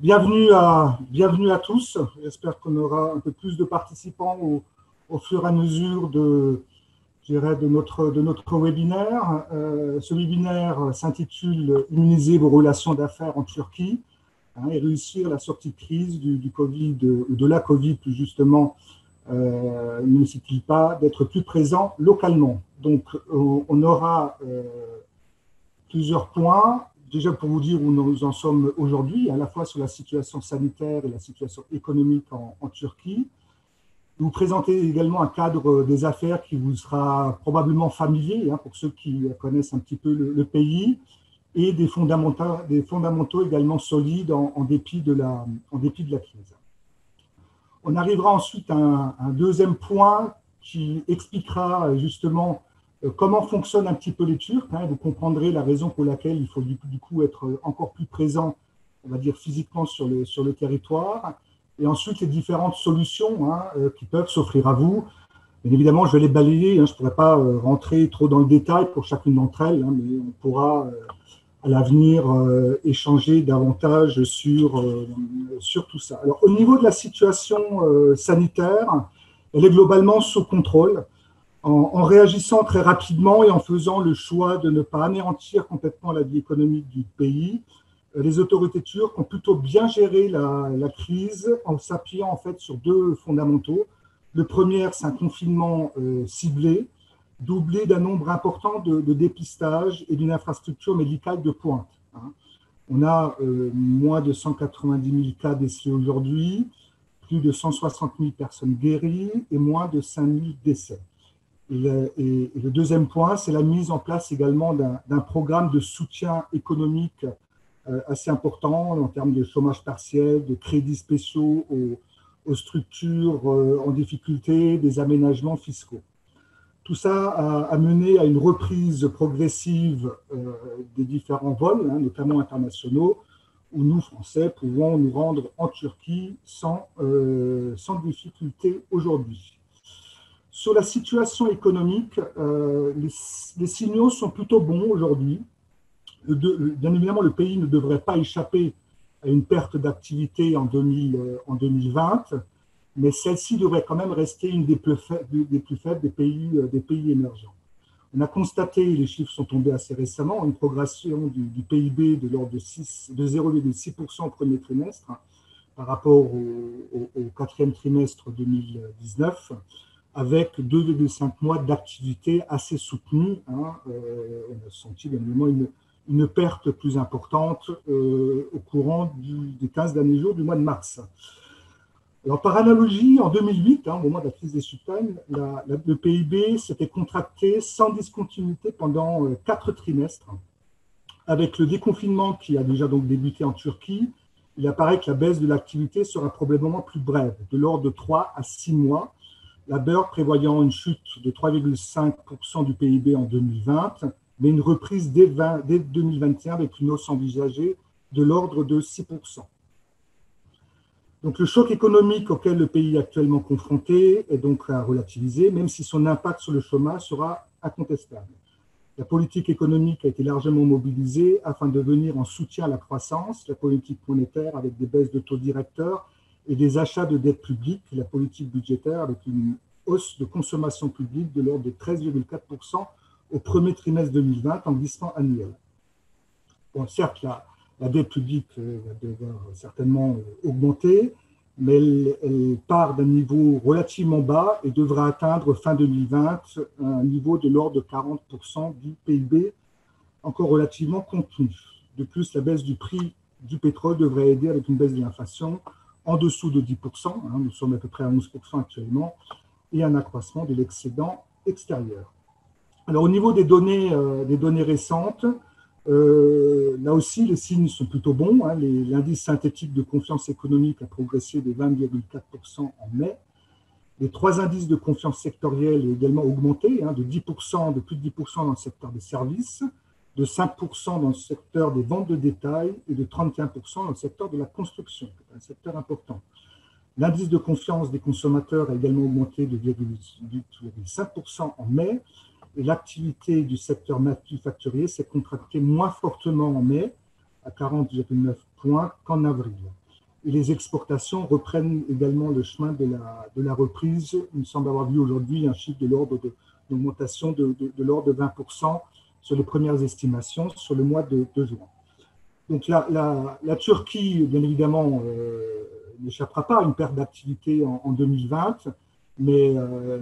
Bienvenue à tous. J'espère qu'on aura un peu plus de participants au fur et à mesure de notre webinaire. Ce webinaire s'intitule Immuniser vos relations d'affaires en Turquie, et réussir la sortie de crise du Covid, ou de la Covid plus justement, ne nécessite-t-il pas d'être plus présent localement. Donc, on aura plusieurs points. Déjà pour vous dire où nous en sommes aujourd'hui, à la fois sur la situation sanitaire et la situation économique en Turquie. Vous présenter également un cadre des affaires qui vous sera probablement familier, pour ceux qui connaissent un petit peu le pays, et des fondamentaux également solides en dépit de la crise. On arrivera ensuite à un deuxième point qui expliquera justement comment fonctionnent un petit peu les Turcs. Vous comprendrez la raison pour laquelle il faut du coup être encore plus présent, on va dire physiquement sur le territoire. Et ensuite, les différentes solutions qui peuvent s'offrir à vous. Bien évidemment, je vais les balayer. Je ne pourrais pas rentrer trop dans le détail pour chacune d'entre elles, mais on pourra à l'avenir échanger davantage sur tout ça. Alors, au niveau de la situation sanitaire, elle est globalement sous contrôle. En réagissant très rapidement et en faisant le choix de ne pas anéantir complètement la vie économique du pays, les autorités turques ont plutôt bien géré la crise en s'appuyant en fait sur deux fondamentaux. Le premier, c'est un confinement ciblé, doublé d'un nombre important de dépistages et d'une infrastructure médicale de pointe. On a moins de 190 000 cas décelés aujourd'hui, plus de 160 000 personnes guéries et moins de 5 000 décès. Et le deuxième point, c'est la mise en place également d'un programme de soutien économique assez important en termes de chômage partiel, de crédits spéciaux aux structures en difficulté, des aménagements fiscaux. Tout ça a mené à une reprise progressive des différents vols, notamment internationaux, où nous, Français, pouvons nous rendre en Turquie sans difficulté aujourd'hui. Sur la situation économique, les signaux sont plutôt bons aujourd'hui. Bien évidemment, le pays ne devrait pas échapper à une perte d'activité en 2020, mais celle-ci devrait quand même rester une des plus faibles des pays émergents. On a constaté, les chiffres sont tombés assez récemment, une progression du PIB de l'ordre de 0,6% au premier trimestre par rapport au quatrième trimestre 2019, avec 2,5 mois d'activité assez soutenue. On a senti bien évidemment une perte plus importante au courant des 15 derniers jours du mois de mars. Alors, par analogie, en 2008, au moment de la crise des subprimes, le PIB s'était contracté sans discontinuité pendant 4 trimestres. Avec le déconfinement qui a déjà donc débuté en Turquie, il apparaît que la baisse de l'activité sera probablement plus brève, de l'ordre de 3 à 6 mois, la BERD prévoyant une chute de 3,5% du PIB en 2020, mais une reprise dès 2021 avec une hausse envisagée de l'ordre de 6%. Donc le choc économique auquel le pays est actuellement confronté est donc à relativiser, même si son impact sur le chômage sera incontestable. La politique économique a été largement mobilisée afin de venir en soutien à la croissance, la politique monétaire avec des baisses de taux directeurs et des achats de dette publique, la politique budgétaire avec une hausse de consommation publique de l'ordre de 13,4% au premier trimestre 2020 en glissement annuel. Bon, certes, la dette publique va devoir certainement augmenter, mais elle part d'un niveau relativement bas et devra atteindre fin 2020 un niveau de l'ordre de 40% du PIB, encore relativement contenu. De plus, la baisse du prix du pétrole devrait aider avec une baisse de l'inflation en dessous de 10%, nous sommes à peu près à 11% actuellement, et un accroissement de l'excédent extérieur. Alors au niveau des données récentes, là aussi les signes sont plutôt bons. L'indice synthétique de confiance économique a progressé de 20,4% en mai. Les 3 indices de confiance sectorielle ont également augmenté de 10%, de plus de 10% dans le secteur des services, de 5% dans le secteur des ventes de détail et de 31% dans le secteur de la construction, un secteur important. L'indice de confiance des consommateurs a également augmenté de 8,5% en mai et l'activité du secteur manufacturier s'est contractée moins fortement en mai, à 40,9 points qu'en avril. et les exportations reprennent également le chemin de la reprise. Il me semble avoir vu aujourd'hui un chiffre de l'ordre d'augmentation de l'ordre de 20% sur les premières estimations sur le mois de juin. Donc la Turquie, bien évidemment, n'échappera pas à une perte d'activité en 2020, mais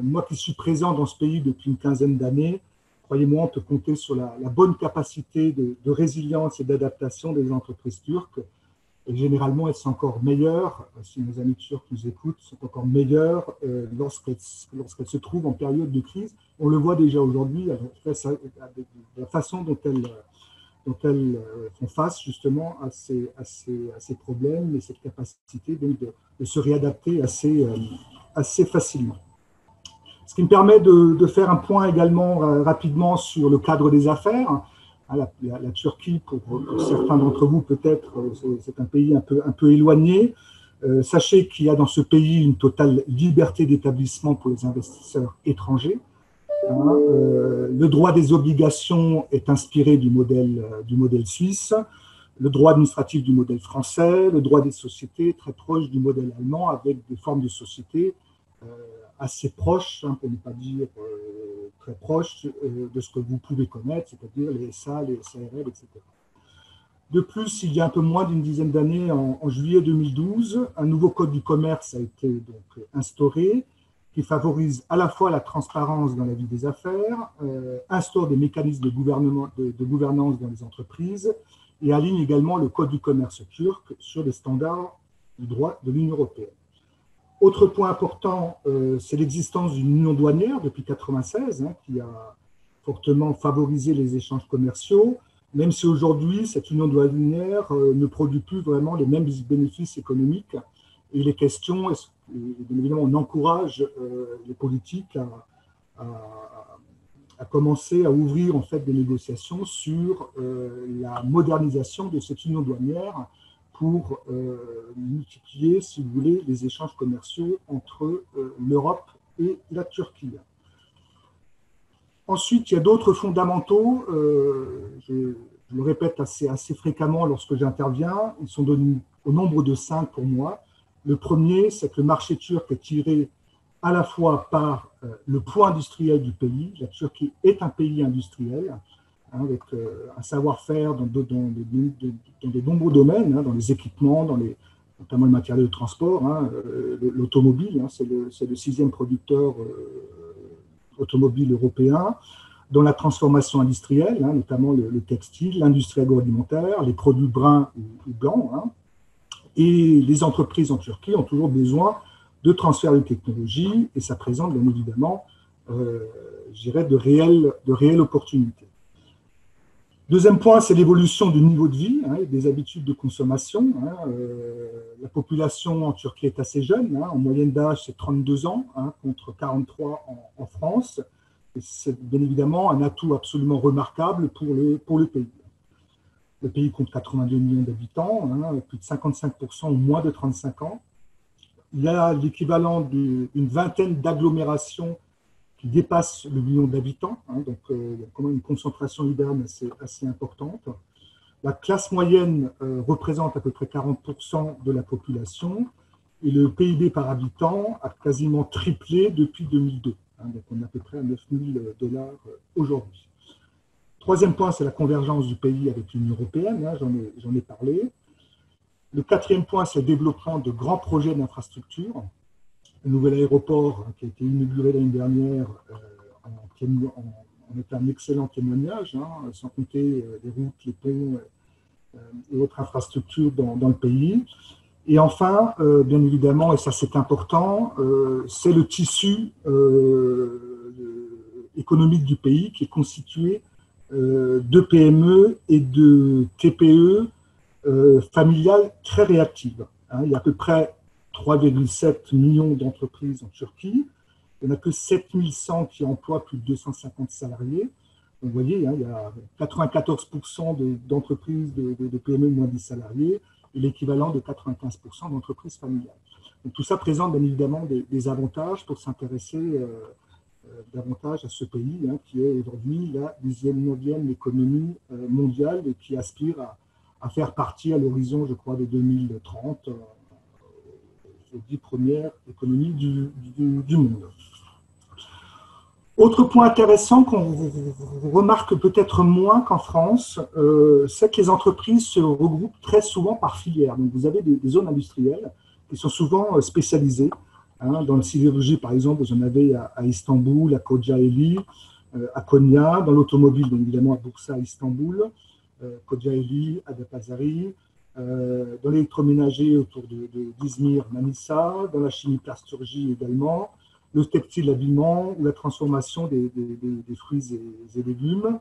moi qui suis présent dans ce pays depuis une quinzaine d'années, croyez-moi, on peut compter sur la bonne capacité de résilience et d'adaptation des entreprises turques. Et généralement, elles sont encore meilleures, si nos amis turcs nous écoutent, sont encore meilleures lorsqu'elles se trouvent en période de crise. On le voit déjà aujourd'hui, la façon dont elles font face justement à ces problèmes et cette capacité donc, de se réadapter assez facilement. Ce qui me permet de faire un point également rapidement sur le cadre des affaires. La Turquie, pour certains d'entre vous peut-être, c'est un pays un peu éloigné. Sachez qu'il y a dans ce pays une totale liberté d'établissement pour les investisseurs étrangers. Le droit des obligations est inspiré du modèle suisse, le droit administratif du modèle français, le droit des sociétés très proche du modèle allemand avec des formes de sociétés assez proches, pour ne pas dire très proches de ce que vous pouvez connaître, c'est-à-dire les SA, les SARL, etc. De plus, il y a un peu moins d'une dizaine d'années, en juillet 2012, un nouveau code du commerce a été donc instauré qui favorise à la fois la transparence dans la vie des affaires, instaure des mécanismes de gouvernance dans les entreprises et aligne également le code du commerce turc sur les standards du droit de l'Union européenne. Autre point important, c'est l'existence d'une union douanière depuis 1996 qui a fortement favorisé les échanges commerciaux, même si aujourd'hui cette union douanière ne produit plus vraiment les mêmes bénéfices économiques. Et les questions, bien évidemment, on encourage les politiques à commencer à ouvrir en fait des négociations sur la modernisation de cette union douanière pour multiplier, si vous voulez, les échanges commerciaux entre l'Europe et la Turquie. Ensuite, il y a d'autres fondamentaux, je le répète assez fréquemment lorsque j'interviens, ils sont donnés au nombre de 5 pour moi. Le premier, c'est que le marché turc est tiré à la fois par le poids industriel du pays. La Turquie est un pays industriel, avec un savoir-faire dans de nombreux domaines, dans les équipements, notamment le matériel de transport, l'automobile, c'est le 6e producteur automobile européen, dans la transformation industrielle, notamment le textile, l'industrie agroalimentaire, les produits bruns ou blancs. Et les entreprises en Turquie ont toujours besoin de transfert de technologie et ça présente bien évidemment, je dirais, de réelles opportunités. Deuxième point, c'est l'évolution du niveau de vie et des habitudes de consommation. La population en Turquie est assez jeune, en moyenne d'âge c'est 32 ans contre 43 en France. C'est bien évidemment un atout absolument remarquable pour le pays. Le pays compte 82 millions d'habitants, plus de 55% ont moins de 35 ans. Il y a l'équivalent d'une vingtaine d'agglomérations qui dépassent le million d'habitants, donc il y a quand même une concentration urbaine assez importante. La classe moyenne représente à peu près 40% de la population et le PIB par habitant a quasiment triplé depuis 2002. Donc on est à peu près à $9 000 aujourd'hui. Troisième point, c'est la convergence du pays avec l'Union européenne, j'en ai parlé. Le quatrième point, c'est le développement de grands projets d'infrastructure. Le nouvel aéroport qui a été inauguré l'année dernière en est un excellent témoignage, sans compter les routes, les ponts et autres infrastructures dans le pays. Et enfin, bien évidemment, et ça c'est important, c'est le tissu économique du pays qui est constitué de PME et de TPE familiales très réactives. Il y a à peu près 3,7 millions d'entreprises en Turquie. Il n'y en a que 7100 qui emploient plus de 250 salariés. Donc, vous voyez, il y a 94% d'entreprises de PME de moins de 10 salariés et l'équivalent de 95% d'entreprises familiales. Donc, tout ça présente bien évidemment des avantages pour s'intéresser davantage à ce pays qui est aujourd'hui la 9e économie mondiale et qui aspire à faire partie à l'horizon, je crois, de 2030 les 10 premières économies du monde. Autre point intéressant qu'on remarque peut-être moins qu'en France, c'est que les entreprises se regroupent très souvent par filière. Donc vous avez des zones industrielles qui sont souvent spécialisées. Dans la sidérurgie, par exemple, vous en avez à Istanbul, à Kocaeli, à Konya. Dans l'automobile, bien évidemment, à Bursa, à Istanbul, Kocaeli, Adapazarı. Dans l'électroménager, autour d'Izmir, Manisa. Dans la chimie-plasturgie également. Le textile, l'habillement ou la transformation des fruits et légumes.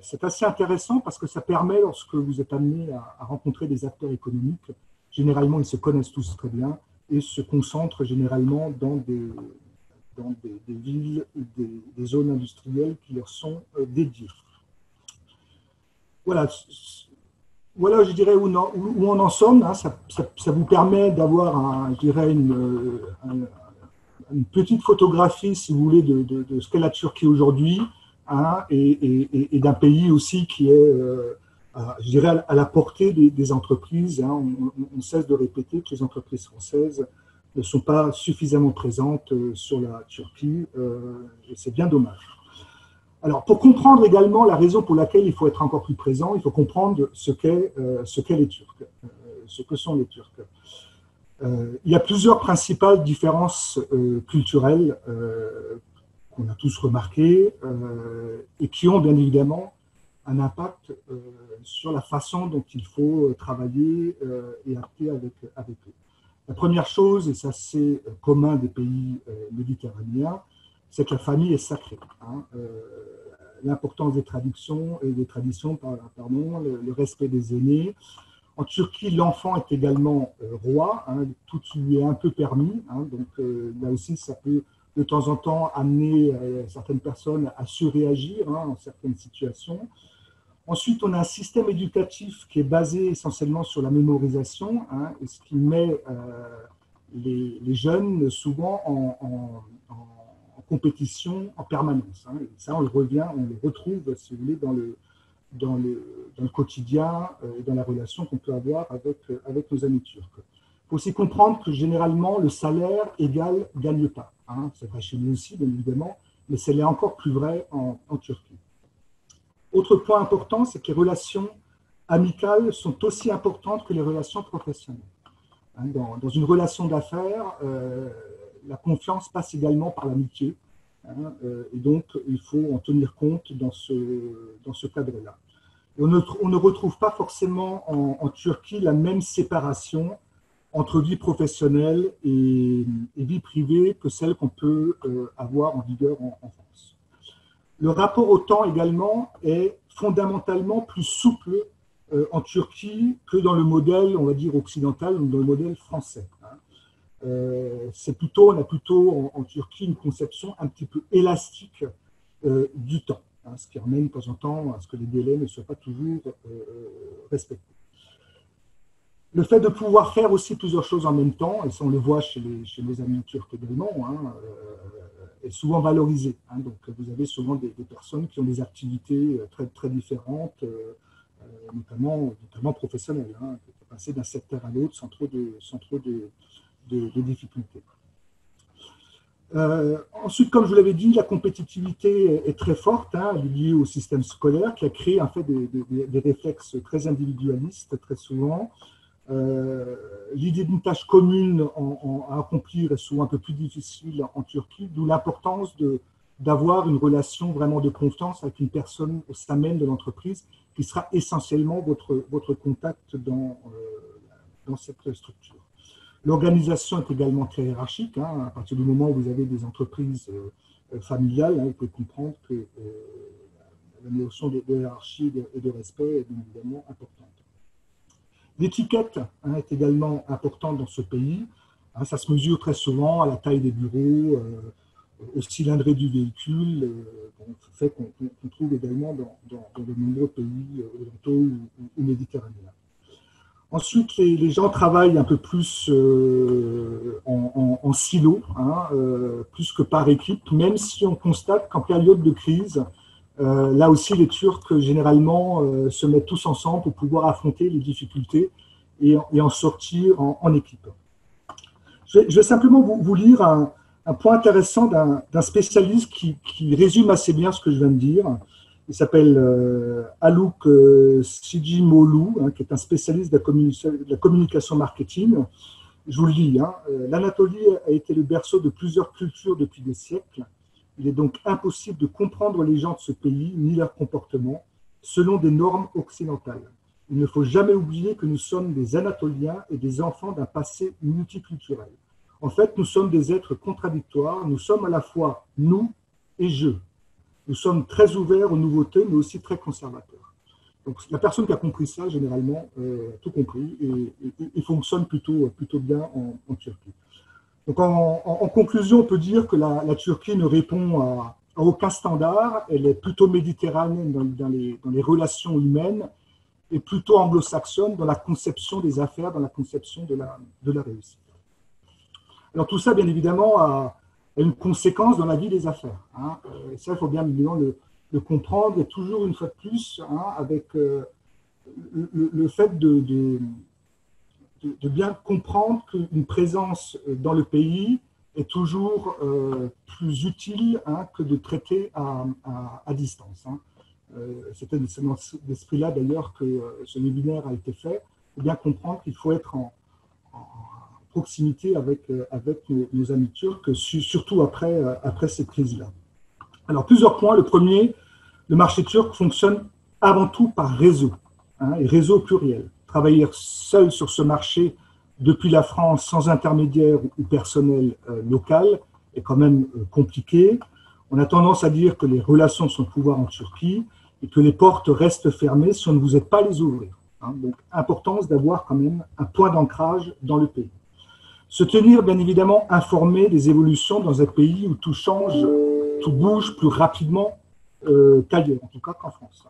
C'est assez intéressant parce que ça permet, lorsque vous êtes amené à rencontrer des acteurs économiques, généralement ils se connaissent tous très bien et se concentrent généralement dans des villes ou des zones industrielles qui leur sont dédiées. Voilà, je dirais où on en sommes. Ça vous permet d'avoir, je dirais, une petite photographie, si vous voulez, de ce qu'est la Turquie aujourd'hui, et d'un pays aussi qui est, je dirais, à la portée des entreprises. On cesse de répéter que les entreprises françaises ne sont pas suffisamment présentes sur la Turquie, et c'est bien dommage. Alors, pour comprendre également la raison pour laquelle il faut être encore plus présent, il faut comprendre ce qu'est les Turcs, ce que sont les Turcs. Il y a plusieurs principales différences culturelles qu'on a tous remarquées et qui ont bien évidemment un impact sur la façon dont il faut travailler et acter avec eux. La première chose, et ça c'est commun des pays méditerranéens, c'est que la famille est sacrée. L'importance des traditions, le respect des aînés. En Turquie, l'enfant est également roi, tout lui est un peu permis, donc là aussi ça peut de temps en temps amener certaines personnes à surréagir en certaines situations. Ensuite, on a un système éducatif qui est basé essentiellement sur la mémorisation, et ce qui met les jeunes souvent en compétition en permanence. Et ça, on le retrouve, si vous voulez, dans le quotidien et dans la relation qu'on peut avoir avec nos amis turcs. Il faut aussi comprendre que généralement, le salaire égal gagne-pain. C'est vrai chez nous aussi, bien évidemment, mais c'est encore plus vrai en Turquie. Autre point important, c'est que les relations amicales sont aussi importantes que les relations professionnelles. Dans une relation d'affaires, la confiance passe également par l'amitié, et donc il faut en tenir compte dans ce cadre-là. On ne retrouve pas forcément en Turquie la même séparation entre vie professionnelle et vie privée que celle qu'on peut avoir en vigueur en France. Le rapport au temps également est fondamentalement plus souple en Turquie que dans le modèle, on va dire, occidental ou dans le modèle français. On a plutôt en Turquie une conception un petit peu élastique du temps, ce qui ramène de temps en temps à ce que les délais ne soient pas toujours respectés. Le fait de pouvoir faire aussi plusieurs choses en même temps, et ça on le voit chez nos amis turcs également, est souvent valorisé. Donc vous avez souvent des personnes qui ont des activités très, très différentes, notamment professionnelles, qui peuvent passer d'un secteur à l'autre sans trop de difficultés. Ensuite, comme je vous l'avais dit, la compétitivité est très forte, liée au système scolaire qui a créé en fait des réflexes très individualistes très souvent. L'idée d'une tâche commune à accomplir est souvent un peu plus difficile en Turquie, d'où l'importance d'avoir une relation vraiment de confiance avec une personne au sein même de l'entreprise qui sera essentiellement votre contact dans cette structure. L'organisation est également très hiérarchique. À partir du moment où vous avez des entreprises familiales, vous pouvez comprendre que la notion de hiérarchie et de respect est bien évidemment importante. L'étiquette est également importante dans ce pays. Ça se mesure très souvent à la taille des bureaux, au cylindrée du véhicule, fait qu'on trouve également dans de nombreux pays orientaux ou méditerranéens. Ensuite, les gens travaillent un peu plus en silo, plus que par équipe, même si on constate qu'en période de crise, là aussi, les Turcs, généralement, se mettent tous ensemble pour pouvoir affronter les difficultés et en sortir en équipe. Je vais simplement vous lire un point intéressant d'un spécialiste qui résume assez bien ce que je viens de dire. Il s'appelle Alouk Sijimolu, hein, qui est un spécialiste de la communication marketing. Je vous le lis, hein, l'Anatolie a été le berceau de plusieurs cultures depuis des siècles. Il est donc impossible de comprendre les gens de ce pays ni leur comportement selon des normes occidentales. Il ne faut jamais oublier que nous sommes des Anatoliens et des enfants d'un passé multiculturel. En fait, nous sommes des êtres contradictoires. Nous sommes à la fois nous et je. Nous sommes très ouverts aux nouveautés, mais aussi très conservateurs. Donc, la personne qui a compris ça, généralement, a tout compris et fonctionne plutôt bien en Turquie. Donc, en conclusion, on peut dire que la Turquie ne répond à aucun standard. Elle est plutôt méditerranéenne dans les relations humaines et plutôt anglo-saxonne dans la conception des affaires, dans la conception de la réussite. Alors, tout ça, bien évidemment, a une conséquence dans la vie des affaires. Hein. Et ça, il faut bien évidemment le comprendre, et toujours une fois de plus, hein, avec le fait de bien comprendre qu'une présence dans le pays est toujours plus utile, hein, que de traiter à distance. Hein. C'était dans cet esprit-là, d'ailleurs, que ce webinaire a été fait. Il faut bien comprendre qu'il faut être en proximité avec nos amis turcs, surtout après cette crise-là. Alors, plusieurs points. Le premier, le marché turc fonctionne avant tout par réseau, hein, et réseau pluriel. Travailler seul sur ce marché depuis la France sans intermédiaire ou personnel local est quand même compliqué. On a tendance à dire que les relations sont au pouvoir en Turquie et que les portes restent fermées si on ne vous aide pas à les ouvrir. Hein. Donc, importance d'avoir quand même un point d'ancrage dans le pays. Se tenir, bien évidemment, informé des évolutions dans un pays où tout change, tout bouge plus rapidement qu'ailleurs, en tout cas qu'en France.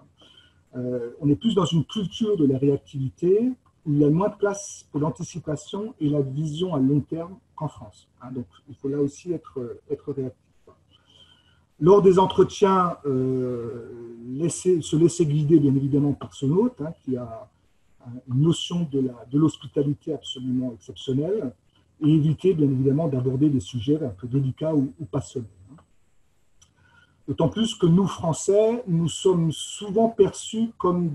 On est plus dans une culture de la réactivité où il y a moins de place pour l'anticipation et la vision à long terme qu'en France. Hein. Donc, il faut là aussi être réactif. Lors des entretiens, se laisser guider, bien évidemment, par son hôte, hein, qui a une notion de l'hospitalité absolument exceptionnelle, et éviter, bien évidemment, d'aborder des sujets un peu délicats ou passionnés. D'autant plus que nous, Français, nous sommes souvent perçus comme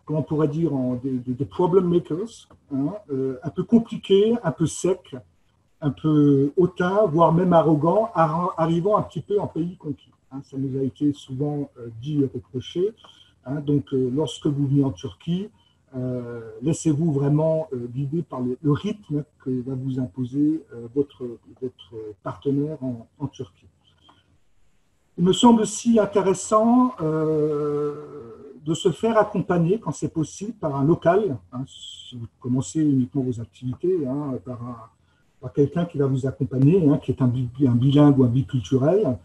comment on pourrait dire, des problem makers, hein, un peu compliqués, un peu secs, un peu hautains, voire même arrogants, arrivant un petit peu en pays conquis. Hein. Ça nous a été souvent dit et reproché. Hein. Donc, lorsque vous venez en Turquie, laissez-vous vraiment guider par le rythme que va vous imposer votre partenaire en Turquie. Il me semble aussi intéressant de se faire accompagner, quand c'est possible, par un local, hein, si vous commencez uniquement vos activités, hein, par quelqu'un qui va vous accompagner, hein, qui est un bilingue ou un biculturel,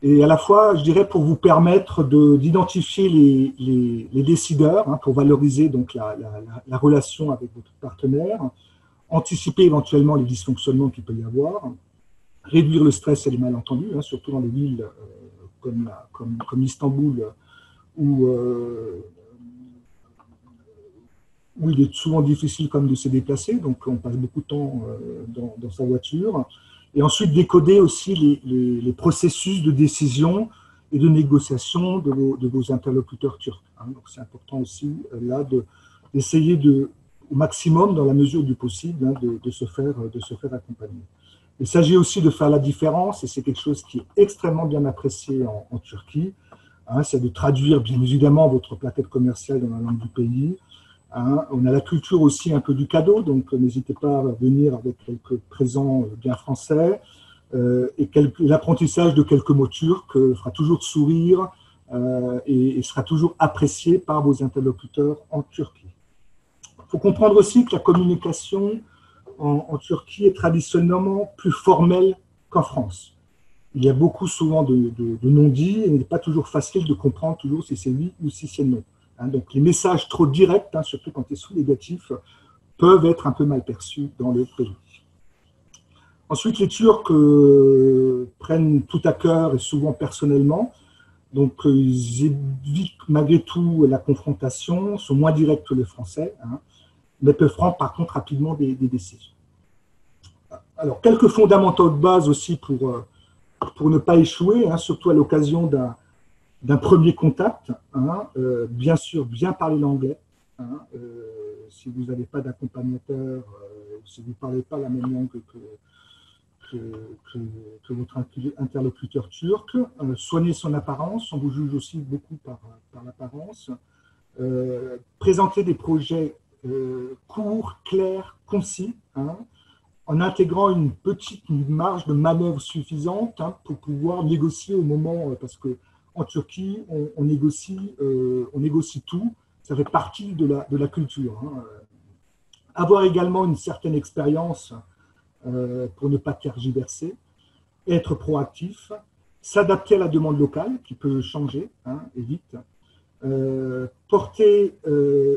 et à la fois, je dirais, pour vous permettre d'identifier les décideurs, hein, pour valoriser donc la relation avec votre partenaire, anticiper éventuellement les dysfonctionnements qu'il peut y avoir, réduire le stress et les malentendus, hein, surtout dans les villes comme Istanbul, où il est souvent difficile comme de se déplacer, donc on passe beaucoup de temps dans sa voiture. Et ensuite, décoder aussi les processus de décision et de négociation de vos interlocuteurs turcs. Hein. Donc, c'est important aussi, là, d'essayer au maximum, dans la mesure du possible, hein, de se faire accompagner. Il s'agit aussi de faire la différence, et c'est quelque chose qui est extrêmement bien apprécié en Turquie. Hein, c'est de traduire, bien évidemment, votre plaquette commerciale dans la langue du pays. Hein, on a la culture aussi un peu du cadeau, donc n'hésitez pas à venir avec quelques présents bien français, et l'apprentissage de quelques mots turcs fera toujours sourire et sera toujours apprécié par vos interlocuteurs en Turquie. Il faut comprendre aussi que la communication en Turquie est traditionnellement plus formelle qu'en France. Il y a souvent de non-dits et il n'est pas toujours facile de comprendre toujours si c'est oui ou si c'est non. Hein, donc les messages trop directs, hein, surtout quand ils sont négatifs, peuvent être un peu mal perçus dans le pays. Ensuite, les Turcs prennent tout à cœur et souvent personnellement. Donc, ils évitent malgré tout la confrontation, sont moins directs que les Français, hein, mais peuvent prendre par contre rapidement des décisions. Alors, quelques fondamentaux de base aussi pour ne pas échouer, hein, surtout à l'occasion d'un premier contact. Hein, bien sûr, bien parler l'anglais. Hein, si vous n'avez pas d'accompagnateur, si vous ne parlez pas la même langue que votre interlocuteur turc, soigner son apparence, on vous juge aussi beaucoup par l'apparence, présenter des projets courts, clairs, concis, hein, en intégrant une petite marge de manœuvre suffisante, hein, pour pouvoir négocier au moment, parce qu'en Turquie, on négocie tout, ça fait partie de la culture. Hein. Avoir également une certaine expérience pour ne pas tergiverser, être proactif, s'adapter à la demande locale qui peut changer, hein, et vite, porter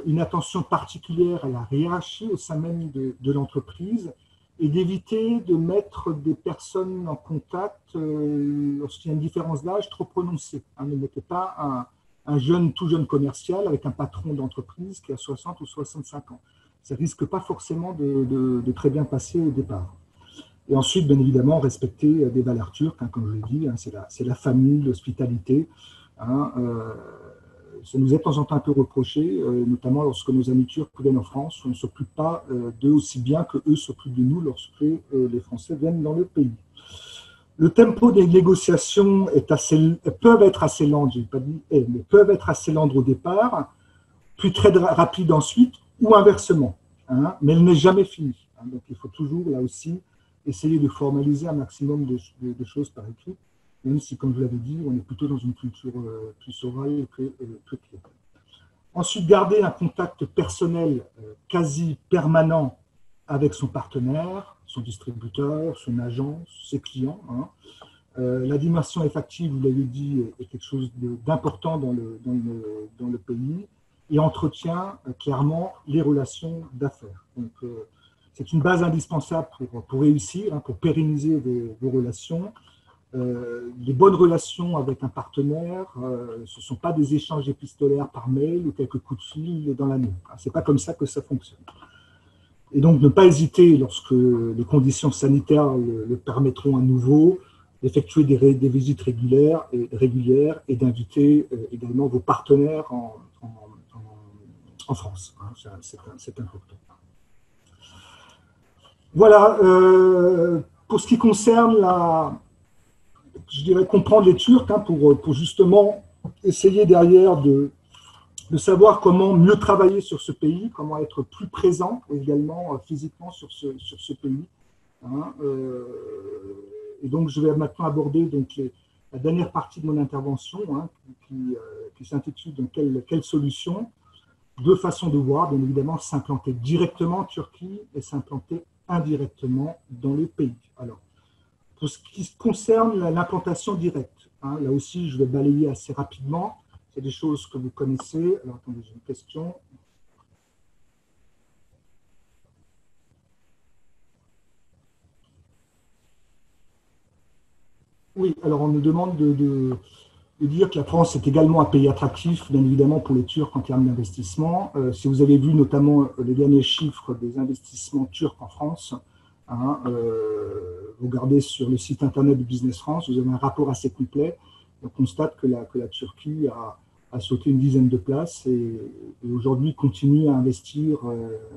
une attention particulière à la hiérarchie au sein même de l'entreprise et d'éviter de mettre des personnes en contact lorsqu'il y a une différence d'âge trop prononcée. Hein, ne mettez pas un tout jeune commercial avec un patron d'entreprise qui a 60 ou 65 ans. Ça ne risque pas forcément de très bien passer au départ. Et ensuite, bien évidemment, respecter des valeurs turques, hein, comme je l'ai dit, hein, c'est la famille, l'hospitalité. Hein, ça nous est de temps en temps un peu reproché, notamment lorsque nos amis turcs viennent en France, on ne s'occupe pas d'eux aussi bien qu'eux s'occupent de nous lorsque les Français viennent dans le pays. Le tempo des négociations peuvent être assez lentes, je n'ai pas dit, mais peuvent être assez lentes au départ, puis très rapides ensuite, ou inversement. Hein, mais elle n'est jamais finie. Hein, donc il faut toujours, là aussi, essayer de formaliser un maximum de choses par écrit, même si, comme je l'avais dit, on est plutôt dans une culture plus orale que écrite. Ensuite, garder un contact personnel quasi permanent avec son partenaire, son distributeur, son agent, ses clients. Hein. La dimension affective, vous l'avez dit, est quelque chose d'important dans le pays et entretient clairement les relations d'affaires. Donc, c'est une base indispensable pour réussir, hein, pour pérenniser vos relations. Les bonnes relations avec un partenaire, ce ne sont pas des échanges épistolaires par mail ou quelques coups de fil dans la nuit. Ce n'est pas comme ça que ça fonctionne. Et donc, ne pas hésiter, lorsque les conditions sanitaires le permettront à nouveau, d'effectuer des visites régulières et d'inviter également vos partenaires en France. Hein, c'est important. Voilà, pour ce qui concerne je dirais comprendre les Turcs, hein, pour justement essayer derrière de savoir comment mieux travailler sur ce pays, comment être plus présent également physiquement sur ce pays. Hein, et donc, je vais maintenant aborder donc, la dernière partie de mon intervention, hein, qui s'intitule donc, quelle solution? Deux façons de voir, bien évidemment, s'implanter directement en Turquie et s'implanter indirectement dans le pays. Alors, pour ce qui concerne l'implantation directe, hein, là aussi, je vais balayer assez rapidement. C'est des choses que vous connaissez. Alors, attendez, j'ai une question. Oui, alors on nous demande de dire que la France est également un pays attractif, bien évidemment, pour les Turcs en termes d'investissement. Si vous avez vu notamment les derniers chiffres des investissements turcs en France, hein, vous regardez sur le site internet de Business France, vous avez un rapport assez complet. On constate que la Turquie a sauté une dizaine de places et aujourd'hui continue à investir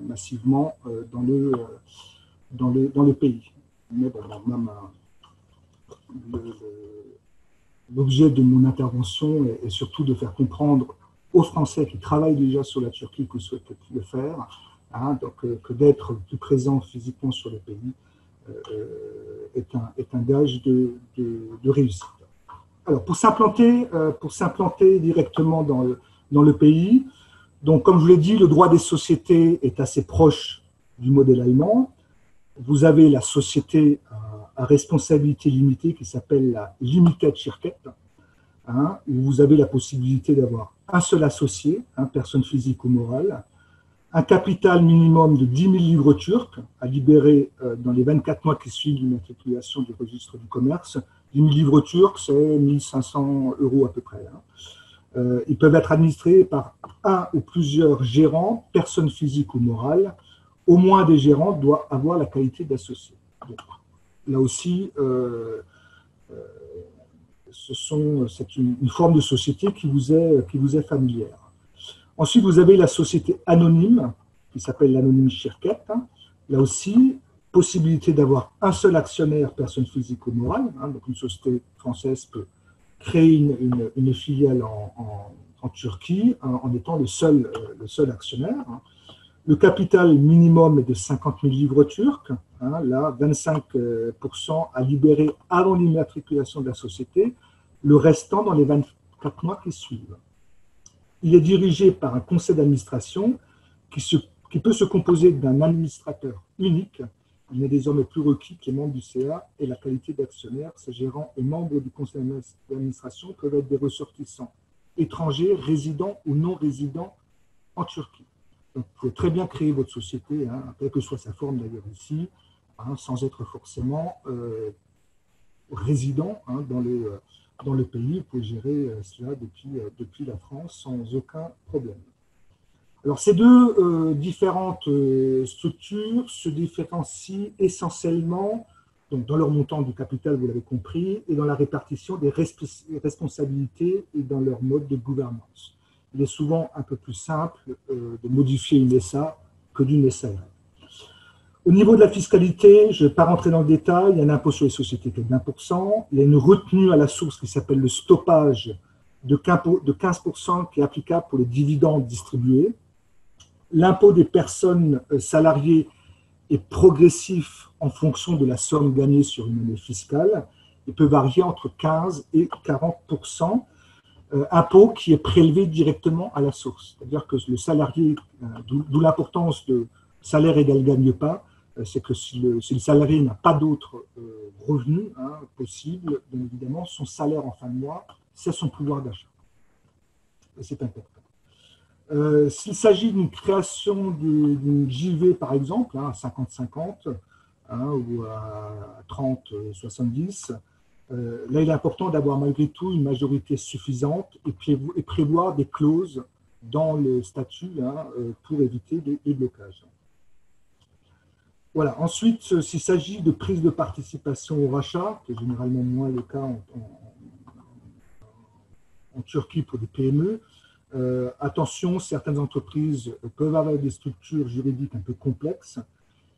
massivement dans le pays. Mais bon, même l'objet de mon intervention est surtout de faire comprendre aux Français qui travaillent déjà sur la Turquie, que souhaitent le faire, hein, donc, que d'être plus présent physiquement sur le pays est un gage de réussite. Alors, pour s'implanter directement dans le pays, donc, comme je l'ai dit, le droit des sociétés est assez proche du modèle allemand. Vous avez la société à responsabilité limitée qui s'appelle la Limited Şirket, hein, où vous avez la possibilité d'avoir un seul associé, hein, personne physique ou morale, un capital minimum de 10 000 livres turcs à libérer dans les 24 mois qui suivent l'immatriculation du registre du commerce. 10 000 livres turcs, c'est 1 500 € à peu près. Hein. Ils peuvent être administrés par un ou plusieurs gérants, personnes physiques ou morales. Au moins, des gérants doivent avoir la qualité d'associé. là aussi, c'est une forme de société qui vous est familière. Ensuite, vous avez la société anonyme, qui s'appelle l'anonyme Shirket. Là aussi, possibilité d'avoir un seul actionnaire, personne physique ou morale. Donc une société française peut créer une filiale en Turquie en étant le seul actionnaire. Le capital minimum est de 50 000 livres turcs. Là, 25% à libérer avant l'immatriculation de la société, le restant dans les 24 mois qui suivent. Il est dirigé par un conseil d'administration qui peut se composer d'un administrateur unique. Il n'est désormais plus requis que les membres du CA et la qualité d'actionnaire. Ces gérants et membres du conseil d'administration peuvent être des ressortissants étrangers, résidents ou non résidents en Turquie. Donc, vous pouvez très bien créer votre société, quelle que soit sa forme d'ailleurs ici, sans être forcément résident dans le pays. Vous pouvez gérer cela depuis la France sans aucun problème. Alors, ces deux différentes structures se différencient essentiellement donc, dans leur montant du capital, vous l'avez compris, et dans la répartition des responsabilités et dans leur mode de gouvernance. Il est souvent un peu plus simple de modifier une SA que d'une SARL. Au niveau de la fiscalité, je ne vais pas rentrer dans le détail, il y a un impôt sur les sociétés qui est de 20%, il y a une retenue à la source qui s'appelle le stoppage de 15% qui est applicable pour les dividendes distribués. L'impôt des personnes salariées est progressif en fonction de la somme gagnée sur une année fiscale et peut varier entre 15 et 40%. Impôt qui est prélevé directement à la source. C'est-à-dire que le salarié, d'où l'importance de salaire égal gagne-pas, c'est que si le salarié n'a pas d'autres revenus possibles, bien évidemment, son salaire en fin de mois, c'est son pouvoir d'achat. Et c'est important. S'il s'agit d'une création d'une JV, par exemple, à 50-50 ou à 30-70, là, il est important d'avoir malgré tout une majorité suffisante et prévoir des clauses dans le statut pour éviter des blocages. Voilà. Ensuite, s'il s'agit de prise de participation au rachat, qui est généralement moins le cas en Turquie pour des PME, attention, certaines entreprises peuvent avoir des structures juridiques un peu complexes.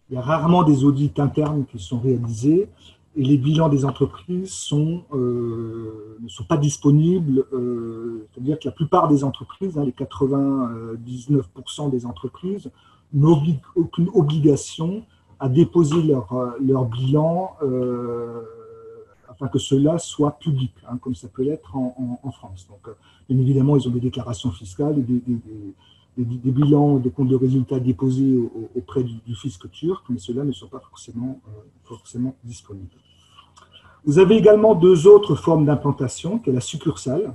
Il y a rarement des audits internes qui sont réalisés et les bilans des entreprises ne sont pas disponibles. C'est-à-dire que la plupart des entreprises, les 99% des entreprises, n'ont aucune obligation à déposer leur bilan afin que cela soit public, comme ça peut l'être en France. Donc, bien évidemment, ils ont des déclarations fiscales et des bilans, des comptes de résultats déposés auprès du fisc turc, mais ceux-là ne sont pas forcément disponibles. Vous avez également deux autres formes d'implantation, qui est la succursale,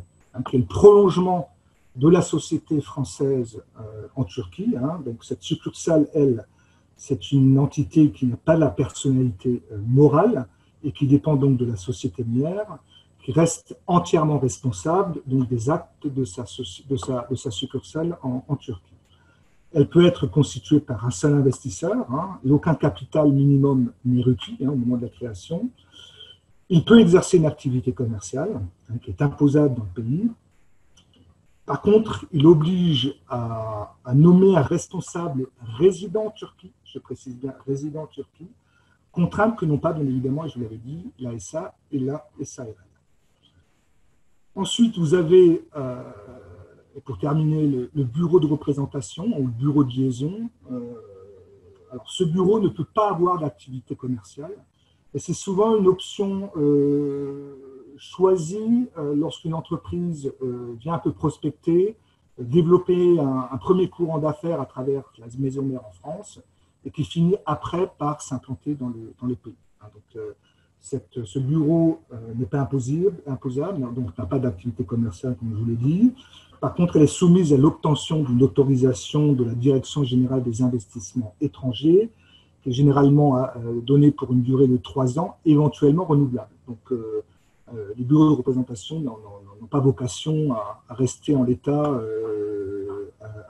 qui est le prolongement de la société française en Turquie. Donc cette succursale, elle, c'est une entité qui n'a pas la personnalité morale et qui dépend donc de la société mère, qui reste entièrement responsable donc, des actes de sa succursale en Turquie. Elle peut être constituée par un seul investisseur, et aucun capital minimum n'est requis au moment de la création. Il peut exercer une activité commerciale qui est imposable dans le pays. Par contre, il oblige à nommer un responsable résident en Turquie, je précise bien résident en Turquie, contraintes que n'ont pas, bien évidemment, et je vous l'avais dit, la SA et la SARL. Ensuite, vous avez, et pour terminer, le bureau de représentation ou le bureau de liaison. Alors, ce bureau ne peut pas avoir d'activité commerciale et c'est souvent une option choisie lorsqu'une entreprise vient un peu prospecter, développer un premier courant d'affaires à travers la maison mère en France et qui finit après par s'implanter dans le pays. Donc, ce bureau n'est pas imposable, donc n'a pas d'activité commerciale, comme je vous l'ai dit. Par contre, elle est soumise à l'obtention d'une autorisation de la Direction générale des investissements étrangers, qui est généralement donnée pour une durée de 3 ans, éventuellement renouvelable. Donc, les bureaux de représentation n'ont pas vocation à rester en l'état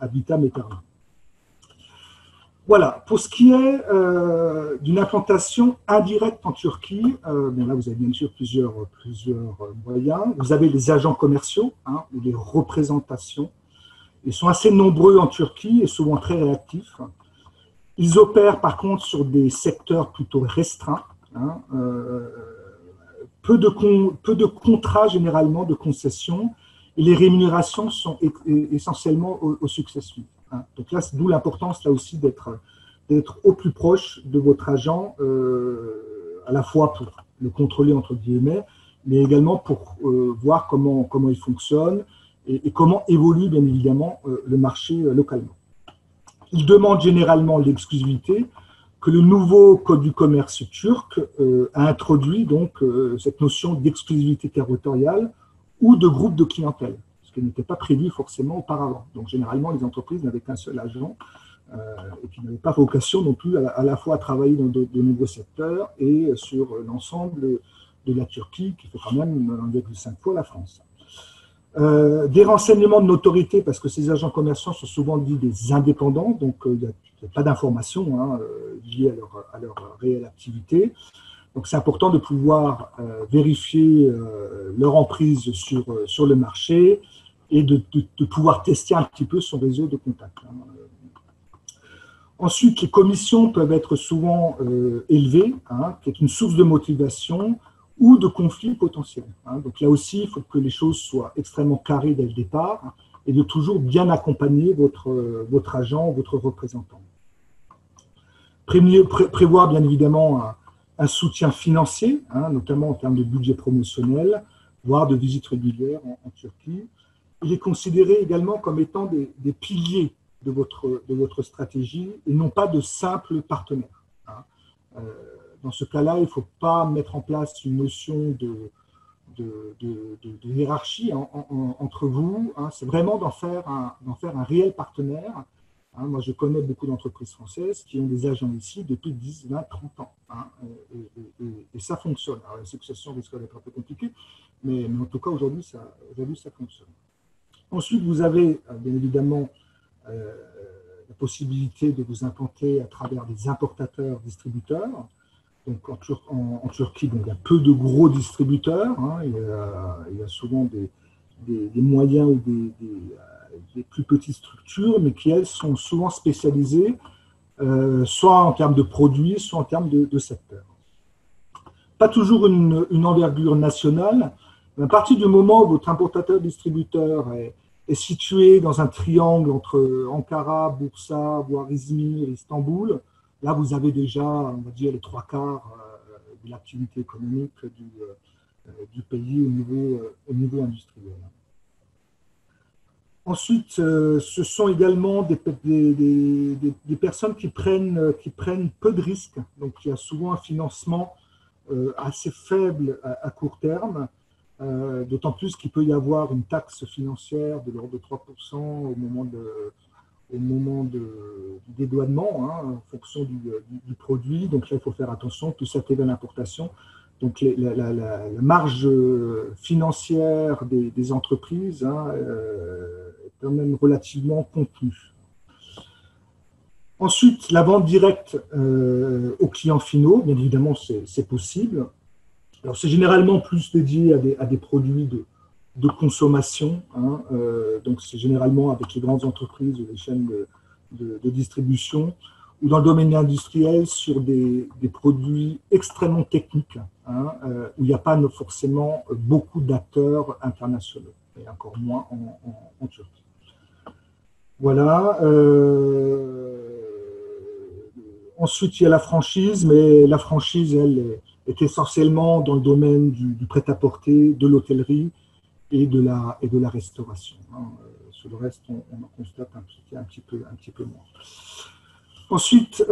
ad vitam aeternam. Voilà, pour ce qui est d'une implantation indirecte en Turquie, bon là vous avez bien sûr plusieurs moyens. Vous avez les agents commerciaux, hein, ou les représentations. Ils sont assez nombreux en Turquie et souvent très réactifs. Ils opèrent par contre sur des secteurs plutôt restreints, hein, peu de contrats généralement, de concessions, et les rémunérations sont essentiellement au succession. Hein. Donc là, d'où l'importance là aussi d'être au plus proche de votre agent, à la fois pour le contrôler entre guillemets, mais également pour voir comment il fonctionne et comment évolue bien évidemment le marché localement. Il demande généralement l'exclusivité que le nouveau Code du commerce turc a introduit donc cette notion d'exclusivité territoriale ou de groupe de clientèle, ce qui n'était pas prévu forcément auparavant. Donc généralement, les entreprises n'avaient qu'un seul agent et qui n'avaient pas vocation non plus à la fois à travailler dans de nombreux secteurs et sur l'ensemble de la Turquie, qui fait quand même 1,5 fois la France. Des renseignements de notoriété, parce que ces agents commerciaux sont souvent dits des indépendants, donc il n'y a pas d'informations hein, liées à leur réelle activité. Donc c'est important de pouvoir vérifier leur emprise sur le marché et de pouvoir tester un petit peu son réseau de contacts. Hein. Ensuite, les commissions peuvent être souvent élevées, hein, qui est une source de motivation ou de conflits potentiels. Hein. Donc là aussi, il faut que les choses soient extrêmement carrées dès le départ et de toujours bien accompagner votre agent, votre représentant. Prévoir bien évidemment un soutien financier, hein, notamment en termes de budget promotionnel, voire de visites régulières en Turquie. Il est considéré également comme étant des piliers de votre stratégie et non pas de simples partenaires. Hein. Dans ce cas-là, il ne faut pas mettre en place une notion de hiérarchie entre vous. Hein. C'est vraiment d'en faire un réel partenaire. Hein. Moi, je connais beaucoup d'entreprises françaises qui ont des agents ici depuis 10, 20, 30 ans. Hein. Et ça fonctionne. Alors, la succession risque d'être un peu compliquée, mais en tout cas, aujourd'hui, ça fonctionne. Ensuite, vous avez bien évidemment la possibilité de vous implanter à travers des importateurs-distributeurs. Donc en Turquie, donc, il y a peu de gros distributeurs, hein, il y a souvent des moyens ou des plus petites structures, mais qui, elles, sont souvent spécialisées, soit en termes de produits, soit en termes de secteur. Pas toujours une envergure nationale, mais à partir du moment où votre importateur-distributeur est situé dans un triangle entre Ankara, Bursa, voire Izmir et Istanbul, là, vous avez déjà, on va dire, les 3/4 de l'activité économique du pays au niveau industriel. Ensuite, ce sont également des personnes qui prennent peu de risques. Donc, il y a souvent un financement assez faible à court terme, d'autant plus qu'il peut y avoir une taxe financière de l'ordre de 3% au moment du dédouanement, hein, en fonction du produit. Donc là, il faut faire attention, plus ça fait de l'importation. Donc la marge financière des entreprises hein, est quand même relativement contenue. Ensuite, la vente directe aux clients finaux, bien évidemment, c'est possible. Alors, c'est généralement plus dédié à des produits de consommation. Hein, donc, c'est généralement avec les grandes entreprises ou les chaînes de distribution ou dans le domaine industriel sur des produits extrêmement techniques, hein, où il n'y a pas forcément beaucoup d'acteurs internationaux, et encore moins en Turquie. Voilà. Ensuite, il y a la franchise, mais la franchise, elle, est essentiellement dans le domaine du prêt-à-porter, de l'hôtellerie et de la restauration. Hein. Sur le reste, on en constate un petit peu moins. Ensuite,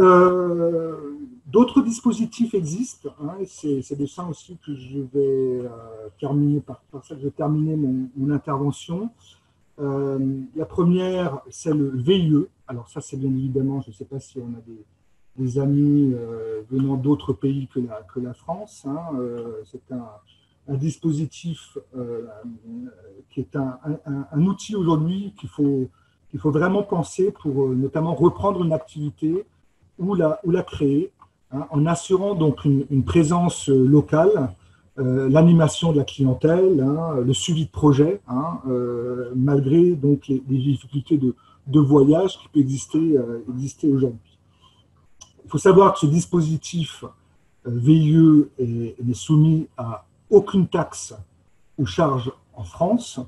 d'autres dispositifs existent, hein, et c'est de ça aussi que je vais terminer par ça que je vais terminer mon intervention. La première, c'est le VIE. Alors ça, c'est bien évidemment, je ne sais pas si on a des amis venant d'autres pays que la France. Hein, c'est un dispositif qui est un outil aujourd'hui qu'il faut vraiment penser pour notamment reprendre une activité ou la créer, hein, en assurant donc une présence locale, l'animation de la clientèle, hein, le suivi de projet, hein, malgré donc les difficultés de voyage qui peut exister aujourd'hui. Il faut savoir que ce dispositif VIE n'est soumis à aucune taxe ou charge en France.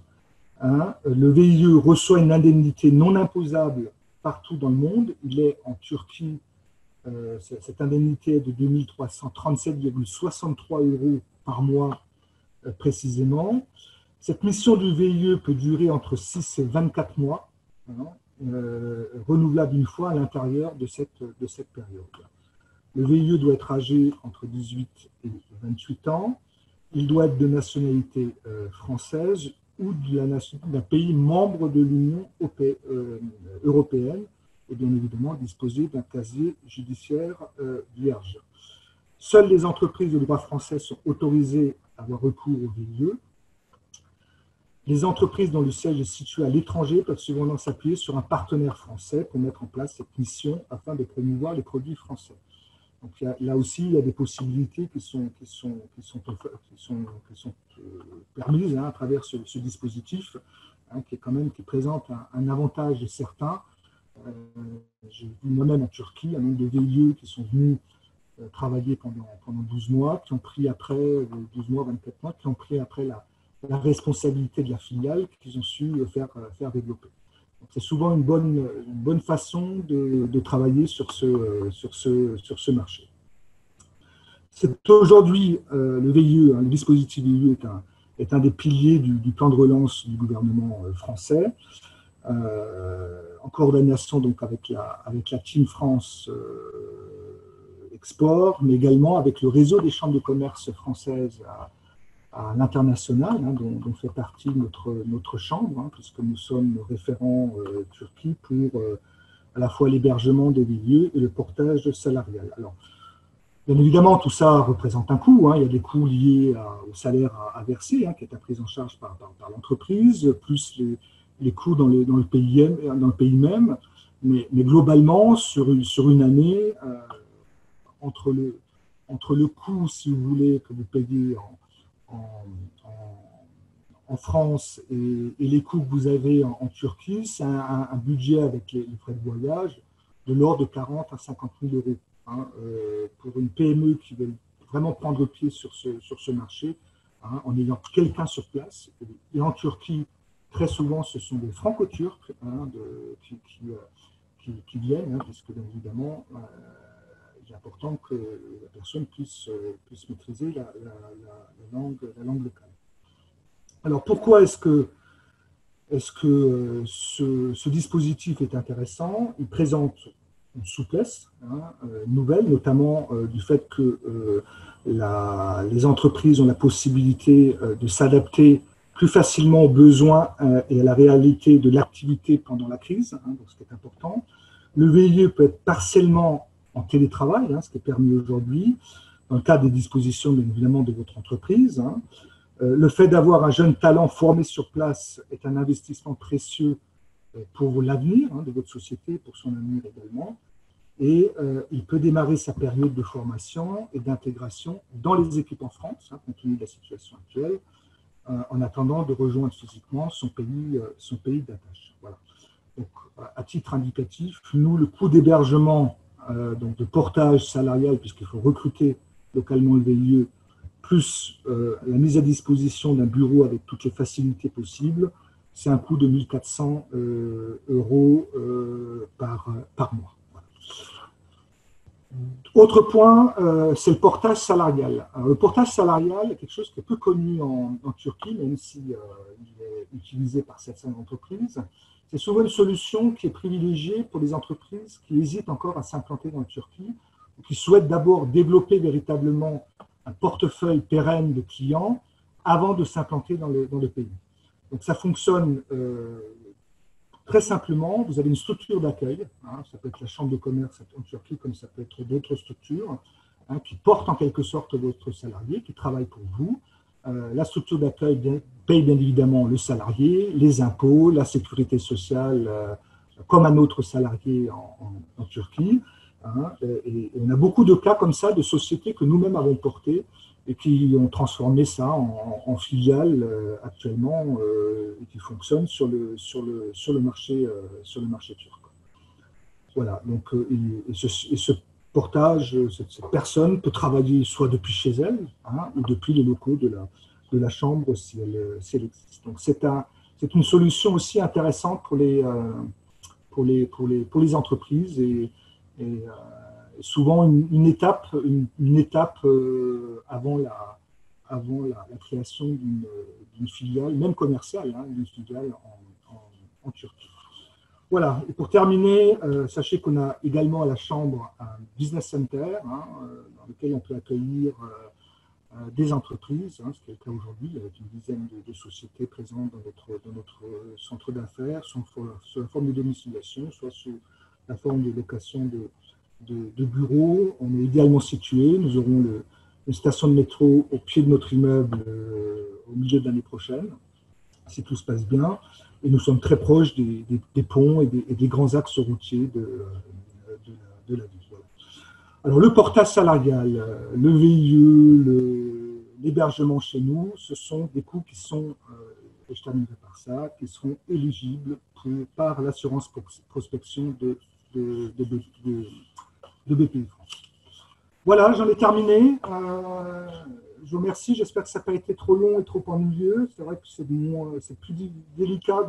Hein. Le VIE reçoit une indemnité non imposable partout dans le monde. Il est en Turquie, cette indemnité est de 2337,63 € par mois précisément. Cette mission du VIE peut durer entre 6 et 24 mois, hein, renouvelable une fois à l'intérieur de cette période. Le VIE doit être âgé entre 18 et 28 ans. Il doit être de nationalité française ou d'un pays membre de l'Union européenne et bien évidemment disposer d'un casier judiciaire vierge. Seules les entreprises de droit français sont autorisées à avoir recours au VIE. Les entreprises dont le siège est situé à l'étranger peuvent cependant s'appuyer sur un partenaire français pour mettre en place cette mission afin de promouvoir les produits français. Donc là aussi, il y a des possibilités qui sont permises, hein, à travers ce dispositif, hein, qui présente un avantage certain. J'ai vu moi-même en Turquie un nombre de VIE qui sont venus travailler pendant 12 mois, qui ont pris après 12 mois, 24 mois, qui ont pris après la responsabilité de la filiale qu'ils ont su faire développer. C'est souvent une bonne façon de travailler sur ce marché. C'est aujourd'hui le VIE, hein, le dispositif VIE est un des piliers du plan de relance du gouvernement français, en coordination donc avec la Team France Export, mais également avec le réseau des chambres de commerce françaises à l'international, hein, dont fait partie notre chambre, hein, puisque nous sommes référents Turquie pour à la fois l'hébergement des VIE et le portage salarial. Alors, bien évidemment, tout ça représente un coût, hein, il y a des coûts liés au salaire à verser, hein, qui est pris en charge par l'entreprise, plus les coûts dans le pays même, mais globalement, sur une année, entre le coût, si vous voulez, que vous payez en France et les coûts que vous avez en Turquie, c'est un budget avec les frais de voyage de l'ordre de 40 à 50 000 €. Hein, pour une PME qui veut vraiment prendre pied sur ce marché, hein, en ayant quelqu'un sur place. Et en Turquie, très souvent, ce sont des franco-turcs, hein, qui viennent, hein, puisque bien évidemment, il est important que la personne puisse maîtriser la langue locale. Alors pourquoi est-ce que ce dispositif est intéressant? Il présente une souplesse, hein, nouvelle, notamment du fait que les entreprises ont la possibilité de s'adapter plus facilement aux besoins et à la réalité de l'activité pendant la crise, hein, donc ce qui est important. Le VIE peut être partiellement en télétravail, hein, ce qui est permis aujourd'hui, dans le cadre des dispositions, bien évidemment, de votre entreprise. Hein. Le fait d'avoir un jeune talent formé sur place est un investissement précieux pour l'avenir, hein, de votre société, pour son avenir également. Et il peut démarrer sa période de formation et d'intégration dans les équipes en France, hein, compte tenu de la situation actuelle, en attendant de rejoindre physiquement son pays d'attache. Voilà. Donc, à titre indicatif, nous, le coût d'hébergement, donc de portage salarial, puisqu'il faut recruter localement le VIE, plus la mise à disposition d'un bureau avec toutes les facilités possibles, c'est un coût de 1 400 € par mois. Autre point, c'est le portage salarial. Alors, le portage salarial est quelque chose qui est peu connu en Turquie, même s'il est utilisé par certaines entreprises. C'est souvent une solution qui est privilégiée pour les entreprises qui hésitent encore à s'implanter dans la Turquie, ou qui souhaitent d'abord développer véritablement un portefeuille pérenne de clients avant de s'implanter dans le pays. Donc ça fonctionne très simplement. Vous avez une structure d'accueil, hein, ça peut être la chambre de commerce en Turquie, comme ça peut être d'autres structures, hein, qui portent en quelque sorte votre salarié, qui travaille pour vous. La structure d'accueil paye bien évidemment le salarié, les impôts, la sécurité sociale, comme un autre salarié en Turquie. hein, et on a beaucoup de cas comme ça de sociétés que nous-mêmes avons portées et qui ont transformé ça en filiale actuellement et qui fonctionnent sur le marché turc. Voilà, donc, et ce portage, cette personne peut travailler soit depuis chez elle, hein, ou depuis les locaux de la chambre si elle existe. Donc c'est une solution aussi intéressante pour les entreprises et souvent une étape avant la création d'une filiale, même commerciale, hein, d'une filiale en Turquie. Voilà, et pour terminer, sachez qu'on a également à la Chambre un business center, hein, dans lequel on peut accueillir des entreprises, hein, ce qui est le cas aujourd'hui, avec une dizaine de sociétés présentes dans notre centre d'affaires, soit sous la forme de domiciliation, soit sous la forme de location de bureaux. On est idéalement situé, nous aurons une station de métro au pied de notre immeuble au milieu de l'année prochaine, si tout se passe bien. Et nous sommes très proches des ponts et des grands axes routiers de la ville. Voilà. Alors, le portage salarial, le VIE, l'hébergement chez nous, ce sont des coûts qui sont, et je terminerai par ça, qui seront éligibles par l'assurance prospection de BPI France. Voilà, j'en ai terminé. Je vous remercie. J'espère que ça n'a pas été trop long et trop ennuyeux. C'est vrai que c'est plus délicat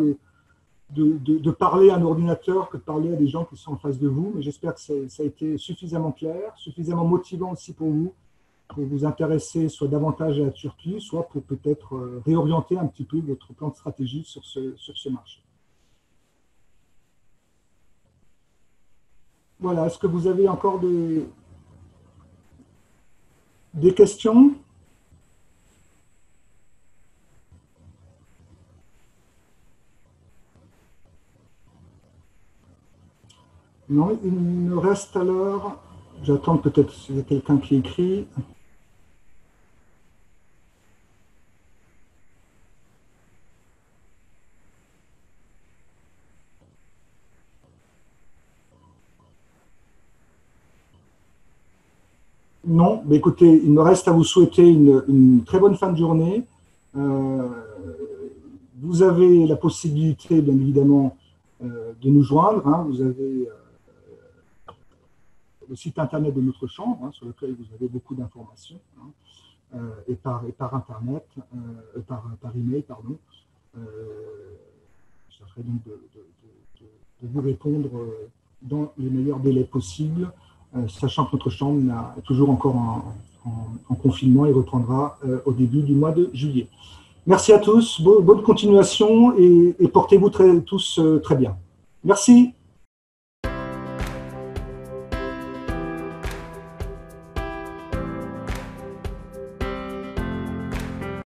de parler à un ordinateur que de parler à des gens qui sont en face de vous. Mais j'espère que ça a été suffisamment clair, suffisamment motivant aussi pour vous intéresser soit davantage à la Turquie, soit pour peut-être réorienter un petit peu votre plan de stratégie sur ce marché. Voilà. Est-ce que vous avez encore des questions ? Non, il me reste alors, j'attends peut-être s'il y a quelqu'un qui écrit. Non, mais écoutez, il me reste à vous souhaiter une très bonne fin de journée. Vous avez la possibilité, bien évidemment, de nous joindre. Hein. Vous avez le site internet de notre chambre, hein, sur lequel vous avez beaucoup d'informations, hein, et par internet, par email, pardon. J'essaierai donc de vous répondre dans les meilleurs délais possibles, sachant que notre chambre est toujours encore en confinement et reprendra au début du mois de juillet. Merci à tous, bonne continuation et portez-vous tous très bien. Merci.